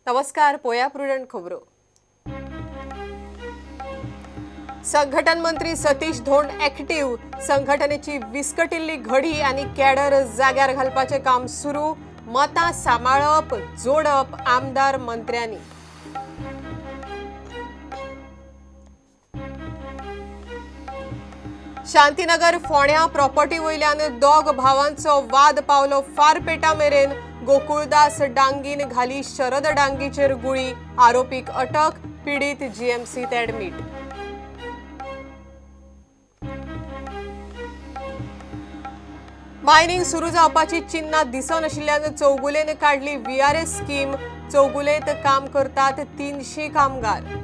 नमस्कार. पोया प्रुडंट खबरो. संघटन मंत्री सतीश धोंड ऍक्टिव्ह. संघटनेची विस्कटिल्ली घडी आणि कॅडर जाग्यार घालपाचे काम सुरू. मतां सांबाळप जोडप आमदार मंत्र्यांनी. शांतीनगर फोंड्या प्रॉपर्टी वयल्यान दोग भावांचो वाद पावलो फारपेटा मेरेन. गोकुळदास डांगीन घाली शरद डांगीचेर गुळी. आरोपीक अटक. पीडित जीएमसीत ऍडमिट. मायनिंग सुरू जावपाची चिन्हां दिसनाशिल्ल्यान चौगुलेन काढली VRS स्कीम. चौगुलेत काम करतात 300 कामगार.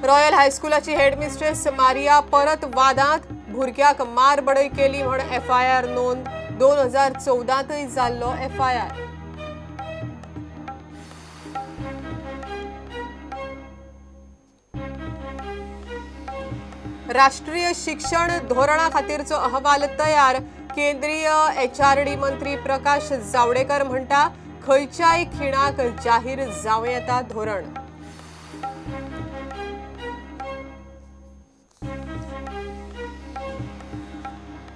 रॉयल हायस्कुलाची हेडमिस्ट्रेस मारिया परत वादांत. भुरग्याक मार बडय केली म्हण FIR नोंद. 2014 जाल्लो FIR. राष्ट्रीय शिक्षण धोरणा खातीरचो अहवाल तयार. केंद्रीय HRD मंत्री प्रकाश जावडेकर म्हणटा खंयच्याय खिणाक जाहीर जावं येता धोरण.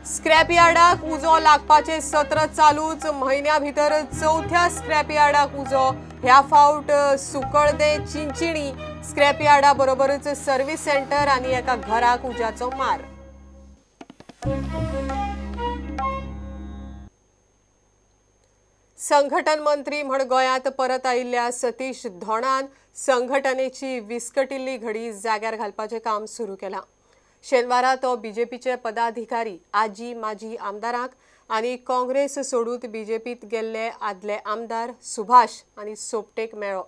स्क्रॅप यार्डाक उजो लागपाचे सत्र चालूच. म्हयन्या भितर चौथ्या स्क्रॅप यार्डाक उजो. ह्या फावट सुकळदे चिंचिणी स्क्रॅप यार्डा बरोबरच सर्व्हिस सेंटर आणि एका घराक उज्याचो मार. संघटन मंत्री म्हण गोंयांत परत आयिल्ल्या सतीश धोंडान संघटनेची विस्कटिल्ली घडी जाग्यार घालपाचें काम सुरू केलां. शेनवारा तो बीजेपीचे पदाधिकारी आजी माजी आमदारांक आणि काँग्रेस सोडून बीजेपीत गेल्ले आदले आमदार सुभाष आणि सोपटेक मेळ्ळो.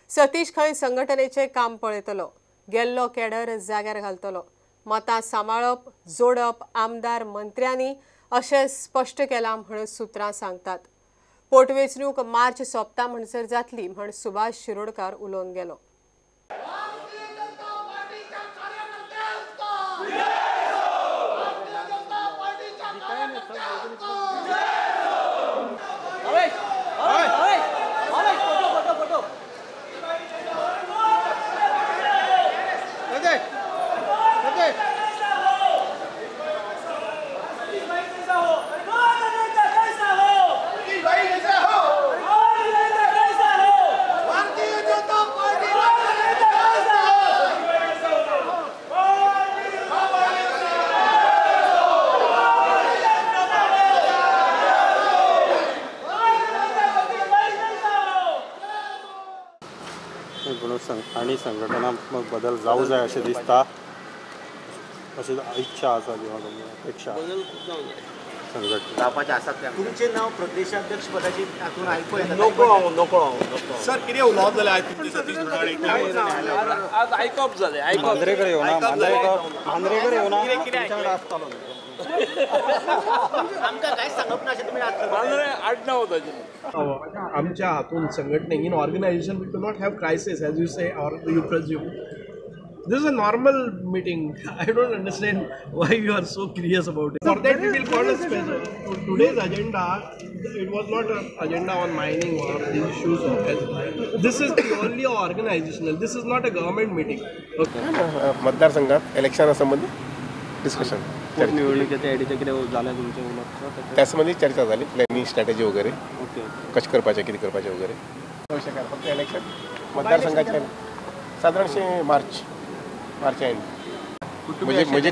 सतीश खंय संघटनेचे काम पळयतलो. गेल्लो कॅडर जाग्यार घालतलो. मतां सांबाळप जोडप आमदार मंत्र्यांनी अशें स्पश्ट केलां म्हण सुत्रां सांगतात. पोटवेंचणूक मार्च सोंपता म्हणसर जातली म्हण सुभाष शिरोडकार उलोवन गेलो. आणि संघटनात्मक बदल जाऊ जाय अशें दिसता. अशी इच्छा आसा किंवा अपेक्षा जावपाचें आसा. तुमचें नांव प्रदेशाध्यक्ष पदाची हातून आयकूं येता. नको सर कितें उलोवप जालें आयज तुमचे सतीश धोंडाडे आज आयकप जालें. मांद्रेकर येवना मांद्रेकर येवना तुमच्याकडे आसतालो आमकां कांयच सांगप ना अशें तुमी मांद्रे आडनांव ताचें. आमच्या हातून संघटनेक in organisation we do not have crisis as you say or you presume. This is a normal meeting. I don't understand why you are so curious about it. For that we will call a special. Today's agenda, it was not an agenda on mining or these issues. This is purely organizational. This is not a government meeting. Okay. मतदारसंघात इलेक्शनासंबंधी discussion. निवडणुकीच्या एडीचे कितें जालें तुमचें उलोवप त्या संबंधी चर्चा झाली. प्लॅनिंग स्ट्रॅटेजी वगैरे ओके कशें करपाचें कितें करपाचें वगैरे विशय. फक्त इलेक्शन मतदारसंघाचे साधारणशे मार्च एंड. म्हजे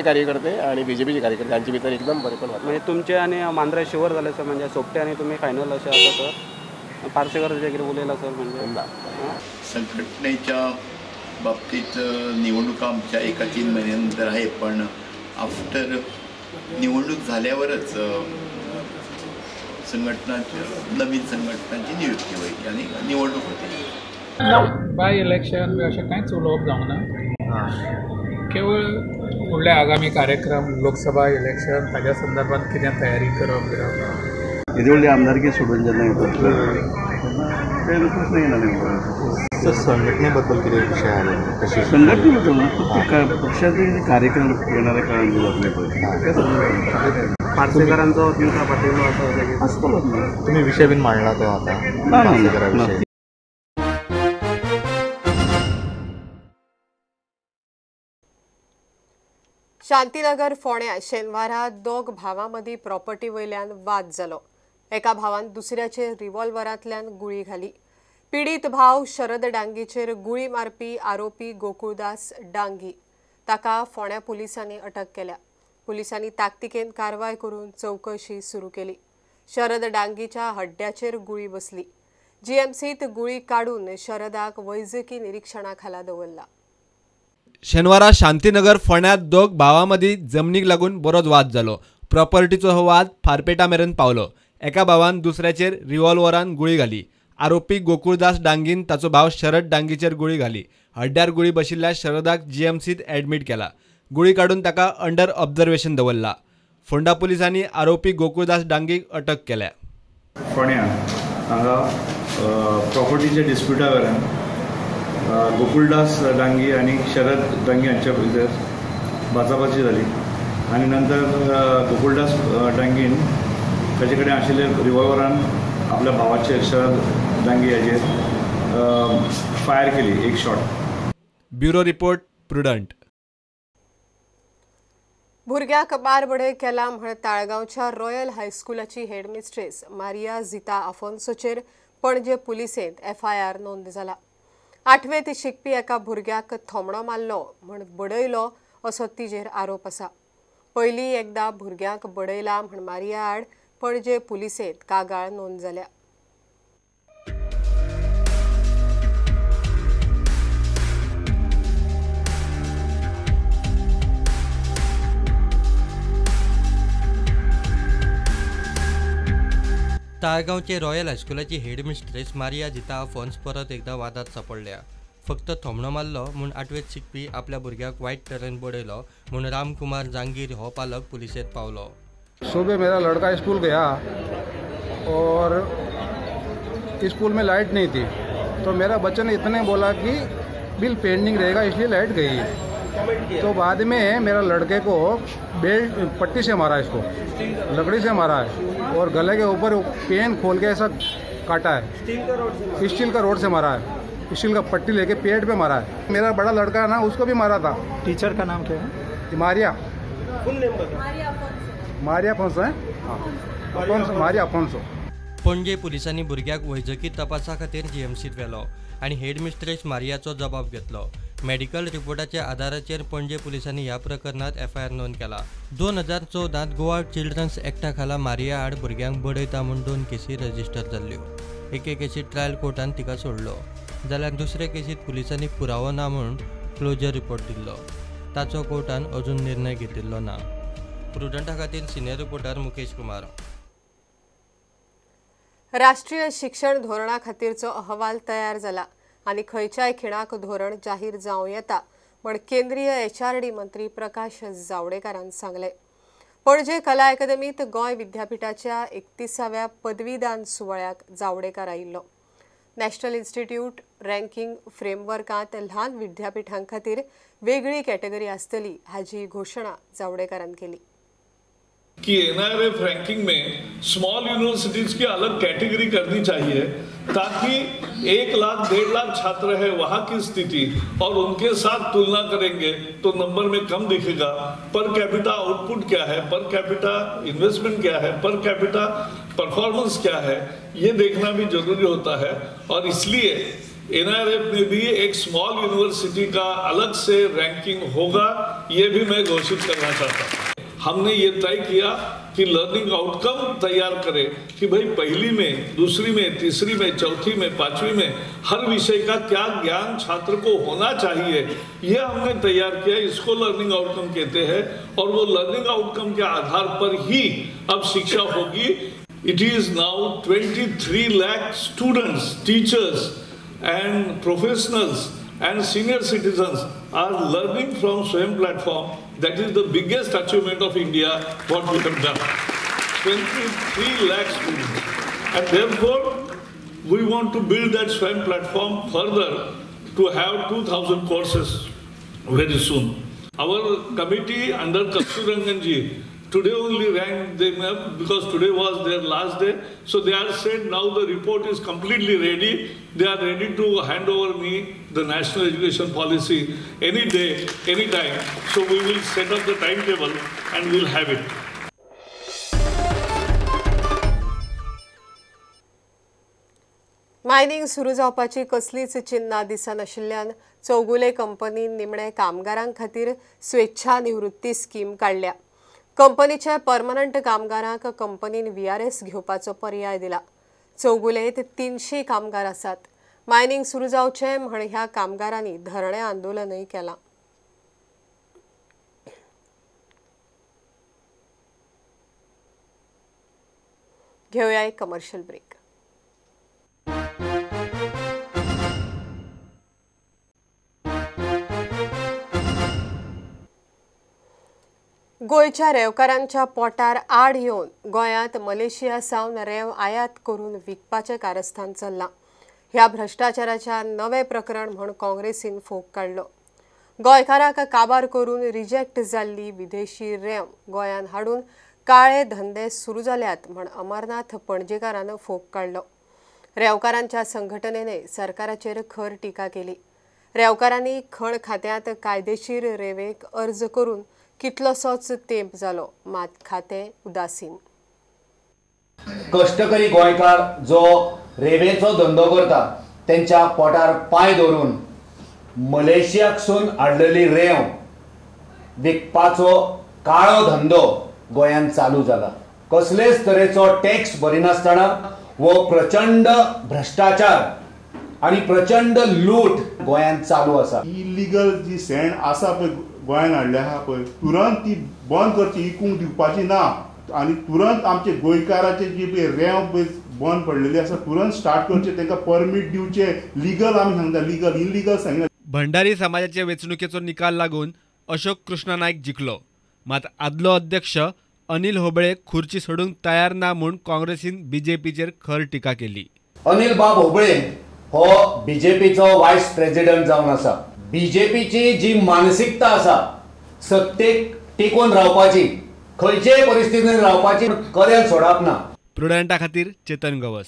कार्यकर्ते आणि बीजेपीचे कार्यकर्ते हांचे भितर एकदम बरें पण म्हणजे तुमचे आणि मांद्रे शुवर जाले सर. म्हणजे सोपटे आणि तुम्ही फायनल अशें आसा सर. पार्सेकर जे कितें उलयलां सर म्हणजे संघटनेच्या बाबतीत निवडणुका आमच्या 1-3 महिन्यानंतर आहे. पण आफ्टर निवडणूक झाल्यावरच नवीन संघटनांची नियुक्ती होईल आणि निवडणूक होते. बाय इलेक्शन अशें कांयच उलोवप जावना. केवळ फुडले आगामी कार्यक्रम लोकसभा इलेक्शन ताज्या संदर्भात कितें तयारी करप येदेवळी आमदारकी सोडून जेन्ना येतात ते प्रश्न येणार नाही. संघटनेबद्दल किती विषय आले कशी संघटनेबद्दल ना पक्षाचे कार्यक्रम येणाऱ्या काळामध्ये पार्सेकरांचा तुमचा पाठिंबा असतो. तुम्ही विषय बिन मांडला तो आता पार्सेकराविषयी. शांतीनगर फोंड्या शेनवारा दोग भावां मदीं प्रॉपर्टी वयल्यान वाद जालो. एका भावान दुसऱ्याचेर रिव्हॉल्वरांतल्यान गुळी घाली. पीडित भाव शरद डांगीचेर गुळी मारपी आरोपी गोकुळदास डांगी ताका फोंड्या पुलिसांनी अटक केल्या. पुलिसांनी ताकतिकेन कारवाय करून चौकशी सुरू केली. शरद डांगीच्या हड्ड्याचेर गुळी बसली. जीएमसीत गुळी काडून शरदाक वैजकी निरीक्षणा खाला दवरला. शेनवारा शांतीनगर फोंड्यांत दोग भावां मदीं जमनीक लागून बरोच वाद जालो. प्रॉपर्टीचो हो वाद फारपेटा मेरेन पावलो. एका भावान दुसऱ्याचेर रिव्हॉल्वरान गुळी घाली. आरोपी गोकुळदास डांगीन ताचो भाव शरद डांगीचेर गुळी घाली. हड्ड्यार गुळी बशिल्ल्या शरदाक जीएमसीत एडमीट केला. गुळी काडून ताका अंडर ऑब्झर्वेशन दवरला. फोंडा पुलिसांनी आरोपी गोकुळदास डांगीक अटक केल्या. फोंड्या हांगा प्रॉपर्टीच्या डिस्प्युटा वेळार गोकुळदास डांगी आणि शरद डांगी हांच्या भितर बाचाबाची जाली आणि नंतर गोकुळदास डांगीन ताचे कडेन आशिल्ले रिव्हॉल्वरान आपल्या भावाचेर शरद डांगी हाचेर फायर केली एक शॉट. Bureau report prudent. भुरग्याक बारबडे केला म्हण ताळगांवच्या रॉयल हायस्कुलाची हेडमिस्ट्रेस मारिया झिता आफोन्सोचेर पणजे पुलिसेंत FIR नोंद जाला. 8वेंत शिकपी एका भुरग्याक थोमणो मारलो म्हण बडयलो असो तिजेर आरोप आसा. पयलीं एकदा भुरग्याक बडयला म्हण मारिया आड पणजे पुलिसेंत कागाळ नोंद जाल्या. ताळगांवचे रॉयल हायस्कुलाची हेडमिस्ट्रेस मारिया झिता आफोन्स परत एकदा वादात सापडल्या. फक्त थोमणो मारलो म्हूण 8वेंत शिकपी आपल्या भुरग्याक वायट तरेन बडयलो म्हूण रामकुमार जांगीर हो पालक पुलिसेंत पावलो. सुबह मेरा लड़का स्कूल गया और स्कूल में लाइट नहीं थी तो मेरा बच्चे ने इतने बोला कि बिल पेंडिंग रहेगा इसलिए लाइट गई. तो बाद में मेरा लड़के को बेल्ट पट्टी से मारा, इसको लकड़ी से मारा है और गले के ऊपर पेन खोल के ऐसा काटा है. स्टील का रोड से मारा है. स्टील का पट्टी लेके पेट पे मारा है. मेरा बड़ा लड़का है ना, उसको भी मारा था. टीचर का नाम क्या है? मारिया. मारिया अफोन्सो है. मारिया अफोन्सो. पणजे पुलिसांनी भुरग्याक वैजकी तपासा खातीर जीएमसीत व्हेलो आनी हेडमिस्ट्रेस मारियाचो जबाब घेतलो. मेडिकल रिपोर्टाच्या आधाराचेर पणजे पुलिसांनी ह्या प्रकरणात FIR नोंद केला. 2014 गोवा चिल्ड्रन्स एक्टा खाला मारिया आड भुरग्यांक बडयता म्हूण 2 केसी रजिस्टर जाल्ल्यो. एके केसीत ट्रायल कोर्टान तिका सोडलो जाल्यार दुसरे केसीत पुलिसांनी पुरावो ना म्हूण क्लोजर रिपोर्ट दिल्लो. ताचो कोर्टान अजून निर्णय घेतिल्लो ना. प्रुडंटा खातीर सिनियर रिपोर्टर मुकेश कुमार. राष्ट्रीय शिक्षण धोरणा खातीरचो अहवाल तयार जाला आनी खंयच्याय खिणाक धोरण जाहीर जावं येता म्हण केंद्रीय HRD मंत्री प्रकाश जावडेकरान सांगले. पणजे कला अकादमीत गोंय विद्यापीठाच्या 31व्या पदवीदान सुवाळ्याक जावडेकर आयिल्लो. नॅशनल इन्स्टिट्यूट रँकिंग फ्रेमवर्कांत ल्हान विद्यापीठां खातीर वेगळी कॅटेगरी आसतली हाची घोशणा जावडेकरान केली. कि NIRF रैंकिंग में स्मॉल यूनिवर्सिटीज की अलग कैटेगरी करनी चाहिए ताकि 1 लाख 1.5 लाख छात्र है वहाँ की स्थिति और उनके साथ तुलना करेंगे तो नंबर में कम दिखेगा. पर कैपिटा आउटपुट क्या है, पर कैपिटा इन्वेस्टमेंट क्या है, पर कैपिटा परफॉर्मेंस क्या है, ये देखना भी जरूरी होता है. और इसलिए NIRF में भी एक स्मॉल यूनिवर्सिटी का अलग से रैंकिंग होगा, ये भी मैं घोषित करना चाहता हूँ. हमने ये तय किया कि लर्निंग आउटकम तैयार करें कि भाई पहली में, दूसरी में, तीसरी में, चौथी में, 5वीं में हर विषय का क्या ज्ञान छात्र को होना चाहिए, ये हमने तैयार किया. इसको लर्निंग आउटकम कहते हैं और वो लर्निंग आउटकम के आधार पर ही अब शिक्षा होगी. It is now 23 lakh students, teachers and professionals and senior citizens are learning from Swayam platform. That is the biggest achievement of India what we have done. 23 lakh students. And therefore, we want to build that SWAYAM platform further to have 2,000 courses very soon. Our committee under Kasturanganji today only ranked them up because today was their last day. So they are said now the report is completely ready. They are ready to hand over me the national education policy any day, any time. So we will set up the timetable and we'll have it. Mining सुरू जावपाची कसलीच चिन्हां दिसनाशिल्ल्यान चौगुले कंपनीन निमणे कामगारां खातीर स्वेच्छा निवृत्ती scheme काडल्या. कंपनीच्या permanent कामगारांक कंपनीन VRS घेवपाचो पर्याय दिला. चौगुलेत 300 कामगार आसात. मायनिंग सुरू जावचें म्हण ह्या कामगारांनी धरणे आंदोलनय केलां. घेऊया एक कमर्शियल ब्रेक. गोयच्या रेवकारांच्या पोटार आड येवन गोंयांत मलेशिया सावन रेव आयात करून विकपाचें कारस्थान चल्लां. ह्या भ्रष्टाचाराच्या नवे प्रकरण म्हूण काँग्रेसीन फोग काडलो. गोंयकारांक काबार करून रिजेक्ट जाल्ली विदेशी रेव गोंयांत हाडून काळे धंदे सुरू जाल्यात म्हूण अमरनाथ पणजेकारान फोग काडलो. रेवकारांच्या संघटनेने सरकाराचेर खर टिका केली. रेवकारांनी खण खात्यांत कायदेशीर रेवेक अर्ज करून कितलोसोच तेंप जालो, मात खातें उदासीन. कष्टकरी गोंयकार जो रेवेचो धंदो करता त्यांच्या पोटार पांय दवरून मलेशियाकसून हाडलेली रेव विकपाचो काळो धंदो गोंयांत चालू जाला. कसलेच तरेचो टॅक्स भरिनासतना वो प्रचंड भ्रष्टाचार आणि प्रचंड लूट गोंयांत चालू आसा. इलिगल जी सेंड आसा पळय गोंयांत हाडल्या आहा पळय, तुरंत ती बंद करची, इकूंक दिवपाची ना. आनी तुरंत आमचे गोंयकाराचे जी पळय रेंव पळय बंद पडलेली आसा तुरंत स्टार्ट करचे, तांकां परमीट दिवचे. लिगल आमी सांगता, लिगल इलिगल सांगना. भंडारी समाजाचे वेंचणुकेचो निकाल लागून अशोक कृष्ण नायक जिखलो. मात आदलो अध्यक्ष अनिल होबळे खुर्ची सोडूंक तयार ना म्हूण काँग्रेसीन BJPचेर खर टिका केली. अनिल बाब होबळे हो BJPचो वायस प्रेसिडेंट जावन आसा. BJPची जी मानसिकता आसा सत्तेक टिकून रावपाची, खंयचेय परिस्थितींत रावपाची, कदेल सोडप ना. प्रुडंटा खातीर चेतन गवस.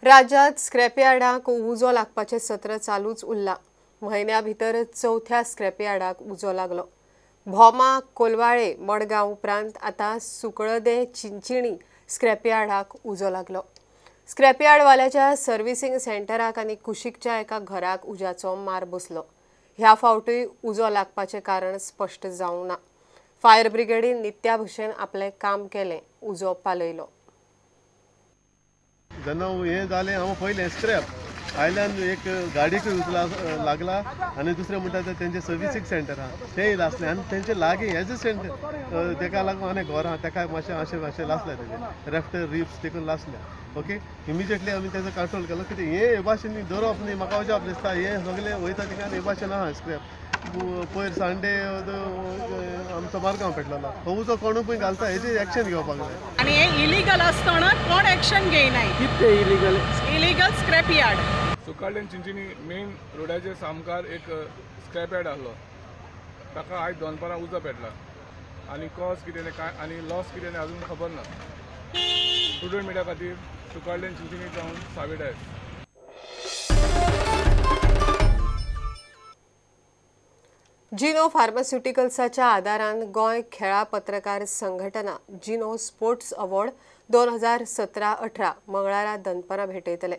राज्यात स्क्रॅपयार्डांक उजो लागपाचें सत्र चालूच उरलां. म्हयन्या भितर चवथ्या स्क्रॅपयार्डाक उजो लागलो. भोमा, कोलवाळे, मडगांव उपरांत आतां सुकळदे, चिंचिणी स्क्रॅपयार्डाक उजो लागलो. स्क्रॅपयार्डवाल्याच्या सर्व्हिसिंग सेंटराक आनी कुशीकच्या एका घराक उज्याचो मार बसलो. ह्या फावटूय उजो लागपाचें कारण स्पश्ट जावंक ना. फायर ब्रिगेडीन नित्या भशेन आपलें काम केलें, उजो पालयलो. जेन्ना हें जालें हांव पयलें स्क्रॅप आयल्यान एक गाडयेक लागला आनी दुसरें म्हणटा तें तेंचें सर्विसींग सेंटर आहा तेंय लासलें आनी तेंचे लागीं हेजे सेंटर तेका लागून आनी घर आहा तेका मातशें अशें लासलें तेजें रेफ्टर रिप्स देखून लासल्या. ओके, इमिजिएटली आमी तेजो कंट्रोल केलो. कितें हे भाशेन धरप न्ही, म्हाका अजाप दिसता. हे सगळें वयता थिंगां हे भाशेन आहा स्क्रॅप. पयर संडे आमचो मारगांव पेटलेलो, हो उजो कोणूय घालता हेजी एक्शन घेवपाक जाय. आनी हे इलिगल आसतना कोण एक्शन घेयनाय. कितें इलिगल? Illegal scrap yard. सुकाळ्यान चिंचिणी मेन रोडाचेर सामकार एक स्क्रॅप यार्ड आहलो, ताका आयज दोनपारां उजो पेटला आनी कॉज कितें काय आनी लॉस कितें अजून खबर ना. स्टुडंट मिडिया खातीर सुकाळ्यान चिंचिणी जावन सावेडाय. जिनो फार्मास्युटिकल्साच्या आदारान गोंय खेळा पत्रकार संघटना जिनो स्पोर्ट्स अवॉर्ड 2017-18 मंगळारा दनपारां भेटयतले.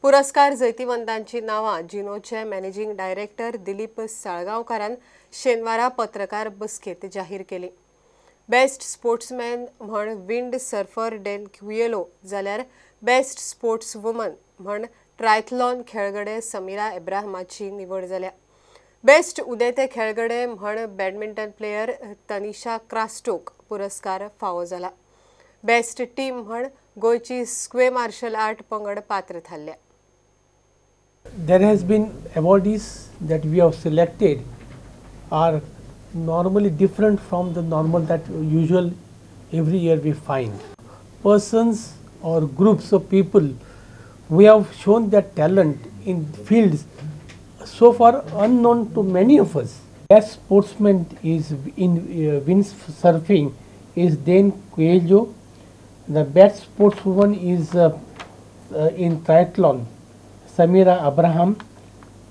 पुरस्कार जैतिवंतांची नांवां जिनोचे मॅनेजिंग डायरेक्टर दिलीप साळगांवकारान शेनवारा पत्रकार बसकेत जाहीर केली. बेस्ट स्पोर्ट्समॅन म्हण विंड सर्फर डेन क्युएलो जाल्यार बेस्ट स्पोर्ट्स वुमन म्हण ट्रायथलॉन खेळगडे समिरा एब्राहमाची निवड जाल्या. बेस्ट उदेते खेळगडे म्हण बॅडमिंटन प्लेयर तनिषा क्रास्टोक पुरस्कार फावो जाला. बेस्ट टीम म्हण गोंयची स्क्वे मार्शल आर्ट पंगड पात्र थारल्या. There has been awardees that we have selected are normally different from the normal that usual every year we find. Persons or groups of people who have shown their talent in fields so far unknown to many of us. Best sportsman is in windsurfing is Dane Coelho. The best sportswoman is in triathlon, Samira Abraham.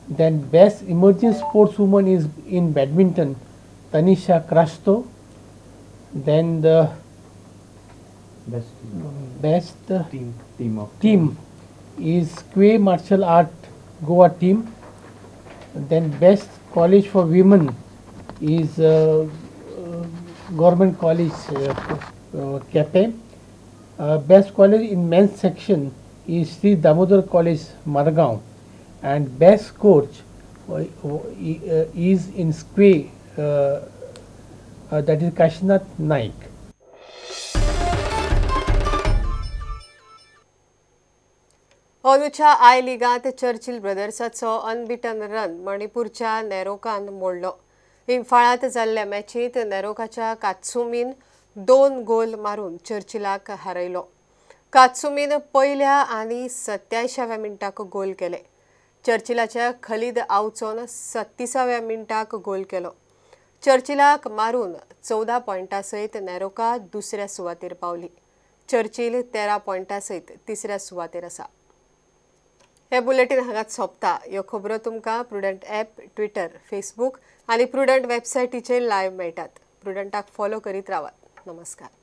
Then best emerging sportswoman is in badminton, Tanisha Crasto. Then the best team is Kwe Martial Art Goa team. Then best college for women is Government College Cape. Best college in men's section is Sri Damodar College Margaon, and best coach is in Squay, that is Kashinath Naik. अंदूच्या आय लिगांत Churchill ब्रदर्साचो unbeaten run मणिपूरच्या नेरोकान मोडलो. इम्फाळांत जाल्ल्या मॅचींत नेरोकाच्या कात्सुमीन 2 गोल मारून चर्चिलाक हारयलो. कात्सुमीन पयल्या आनी 87व्या मिनटाक गोल केले. चर्चिलाच्या खलीद आवचोन 36व्या मिनटाक गोल केलो. चर्चिलाक मारून 14 पॉयंटां सयत नेरोका दुसऱ्या सुवातेर पावली. चर्चिल 13 पॉयंटां सयत तिसऱ्या सुवातेर आसा. हे बुलेटिन हांगाच सोंपता. ह्यो खबरो तुमकां प्रुडंट ॲप, ट्विटर, फेसबूक आनी प्रुडंट वेबसायटीचेर लायव्ह मेळटात. प्रुडंटाक फॉलो करीत रावात. नमस्कार.